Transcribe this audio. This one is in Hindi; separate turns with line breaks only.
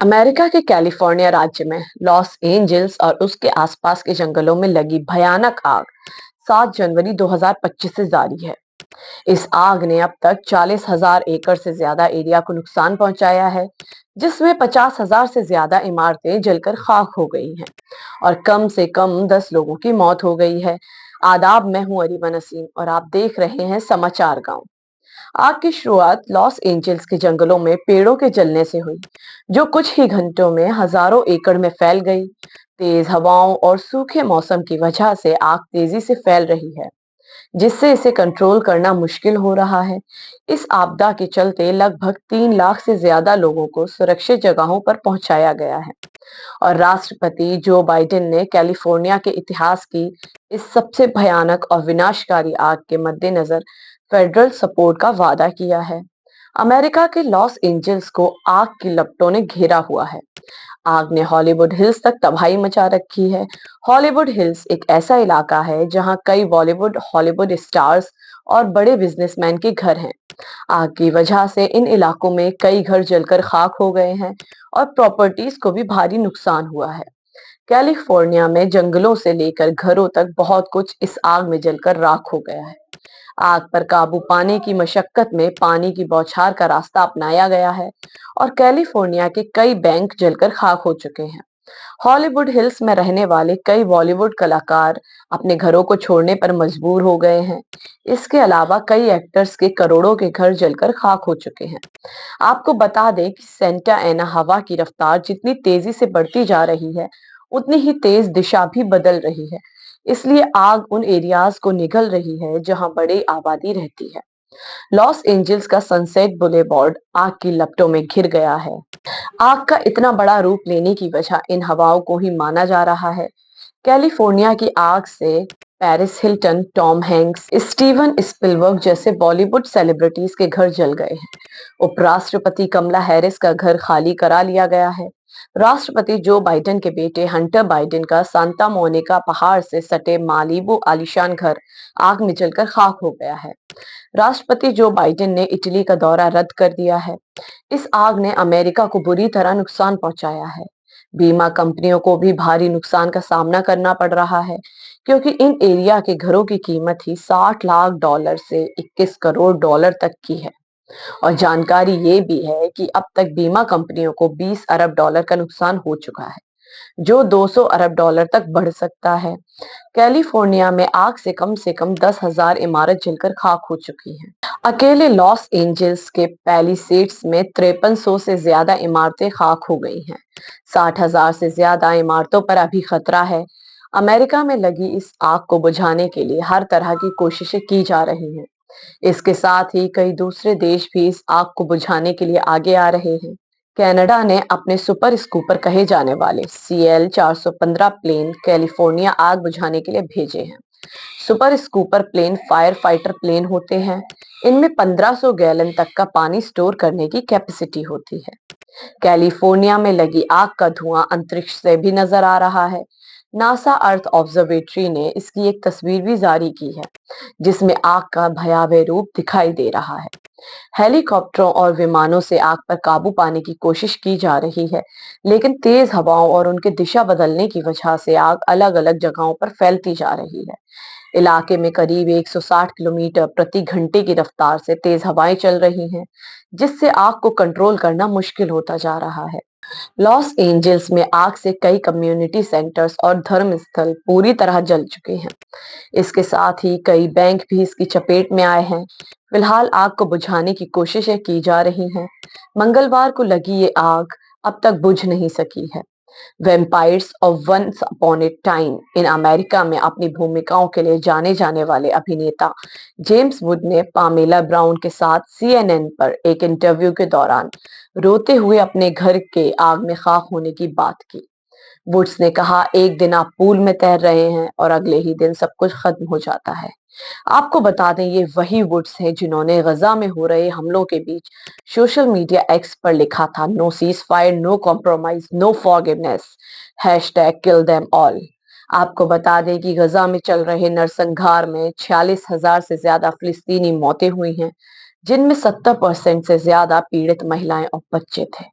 अमेरिका के कैलिफोर्निया राज्य में लॉस एंजल्स और उसके आसपास के जंगलों में लगी भयानक आग 7 जनवरी 2025 से जारी है। इस आग ने अब तक 40,000 एकड़ से ज्यादा एरिया को नुकसान पहुंचाया है, जिसमें 50,000 से ज्यादा इमारतें जलकर खाक हो गई हैं और कम से कम 10 लोगों की मौत हो गई है। आदाब, मैं हूं अरीबा नसीम और आप देख रहे हैं समाचार गांव। आग की शुरुआत लॉस एंजल्स के जंगलों में पेड़ों के जलने से हुई, जो कुछ ही घंटों में हजारों एकड़ में फैल गई। तेज हवाओं और सूखे मौसम की वजह से आग तेजी से फैल रही है, जिससे इसे कंट्रोल करना मुश्किल हो रहा है। इस आपदा के चलते लगभग 3 लाख से ज्यादा लोगों को सुरक्षित जगहों पर पहुंचाया गया है और राष्ट्रपति जो बाइडेन ने कैलिफोर्निया के इतिहास की इस सबसे भयानक और विनाशकारी आग के मद्देनजर फेडरल सपोर्ट का वादा किया है। अमेरिका के लॉस एंजल्स को आग की लपटों ने घेरा हुआ है। आग ने हॉलीवुड हिल्स तक तबाही मचा रखी है। हॉलीवुड हिल्स एक ऐसा इलाका है जहां कई बॉलीवुड हॉलीवुड स्टार्स और बड़े बिजनेसमैन के घर हैं। आग की वजह से इन इलाकों में कई घर जलकर खाक हो गए हैं और प्रॉपर्टीज को भी भारी नुकसान हुआ है। कैलिफोर्निया में जंगलों से लेकर घरों तक बहुत कुछ इस आग में जलकर राख हो गया है। आग पर काबू पाने की मशक्कत में पानी की बौछार का रास्ता अपनाया गया है और कैलिफोर्निया के कई बैंक जलकर खाक हो चुके हैं। हॉलीवुड हिल्स में रहने वाले कई बॉलीवुड कलाकार अपने घरों को छोड़ने पर मजबूर हो गए हैं। इसके अलावा कई एक्टर्स के करोड़ों के घर जलकर खाक हो चुके हैं। आपको बता दें कि सेंटा एना हवा की रफ्तार जितनी तेजी से बढ़ती जा रही है, उतनी ही तेज दिशा भी बदल रही है। इसलिए आग उन एरियाज को निगल रही है जहां बड़ी आबादी रहती है। लॉस एंजल्स का सनसेट बुलेवार्ड आग की लपटों में घिर गया है। आग का इतना बड़ा रूप लेने की वजह इन हवाओं को ही माना जा रहा है। कैलिफोर्निया की आग से Paris Hilton, Tom Hanks, Steven Spielberg जैसे बॉलीवुड सेलिब्रिटीज के घर जल गए हैं। उपराष्ट्रपति कमला हैरिस का घर खाली करा लिया गया है। राष्ट्रपति जो बाइडेन के बेटे हंटर बाइडेन का सांता मोनिका पहाड़ से सटे मालिबू आलीशान घर आग में जलकर खाक हो गया है। राष्ट्रपति जो बाइडेन ने इटली का दौरा रद्द कर दिया है। इस आग ने अमेरिका को बुरी तरह नुकसान पहुंचाया है। बीमा कंपनियों को भी भारी नुकसान का सामना करना पड़ रहा है, क्योंकि इन एरिया के घरों की कीमत ही 60 लाख डॉलर से 21 करोड़ डॉलर तक की है और जानकारी ये भी है कि अब तक बीमा कंपनियों को 20 अरब डॉलर का नुकसान हो चुका है, जो 200 अरब डॉलर तक बढ़ सकता है। कैलिफोर्निया में आग से कम 10,000 इमारत जलकर खाक हो चुकी हैं। अकेले लॉस एंजल्स के पैलिसेड्स में 5300 से ज्यादा इमारतें खाक हो गई हैं। 60,000 से ज्यादा इमारतों पर अभी खतरा है। अमेरिका में लगी इस आग को बुझाने के लिए हर तरह की कोशिशें की जा रही हैं। इसके साथ ही कई दूसरे देश भी इस आग को बुझाने के लिए आगे आ रहे हैं। कनाडा ने अपने सुपर स्कूपर कहे जाने वाले CL-415 प्लेन कैलिफोर्निया आग बुझाने के लिए भेजे हैं। Super scooper plane fire fighter plane होते हैं। इनमें 1500 गैलन तक का पानी स्टोर करने की कैपेसिटी होती है। कैलिफोर्निया में लगी आग का धुआं अंतरिक्ष से भी नजर आ रहा है। नासा अर्थ ऑब्जर्वेटरी ने इसकी एक तस्वीर भी जारी की है, जिसमें आग का भयावह रूप दिखाई दे रहा है। हेलीकॉप्टरों और विमानों से आग पर काबू पाने की कोशिश की जा रही है, लेकिन तेज हवाओं और उनके दिशा बदलने की वजह से आग अलग अलग जगहों पर फैलती जा रही है। इलाके में करीब 160 किलोमीटर प्रति घंटे की रफ्तार से तेज हवाएं चल रही हैं, जिससे आग को कंट्रोल करना मुश्किल होता जा रहा है। लॉस एंजल्स में आग से कई कम्युनिटी सेंटर्स और धर्म स्थल पूरी तरह जल चुके हैं। इसके साथ ही कई बैंक भी इसकी चपेट में आए हैं। फिलहाल आग को बुझाने की कोशिशें की जा रही हैं। मंगलवार को लगी ये आग अब तक बुझ नहीं सकी है। Vampires of once upon a time in America में अपनी भूमिकाओं के लिए जाने जाने वाले अभिनेता जेम्स वुड ने पामेला ब्राउन के साथ CNN पर एक इंटरव्यू के दौरान रोते हुए अपने घर के आग में खाक होने की बात की। वुड्स ने कहा, एक दिन आप पूल में तैर रहे हैं और अगले ही दिन सब कुछ खत्म हो जाता है। आपको बता दें, ये वही वुड्स हैं जिन्होंने गजा में हो रहे हमलों के बीच सोशल मीडिया एक्स पर लिखा था, no ceasefire, no compromise, no forgiveness, #kill them all। आपको बता दें कि गजा में चल रहे नरसंहार में 46,000 से ज्यादा फिलिस्तीनी मौतें हुई हैं, जिनमें 70% से ज्यादा पीड़ित महिलाएं और बच्चे थे।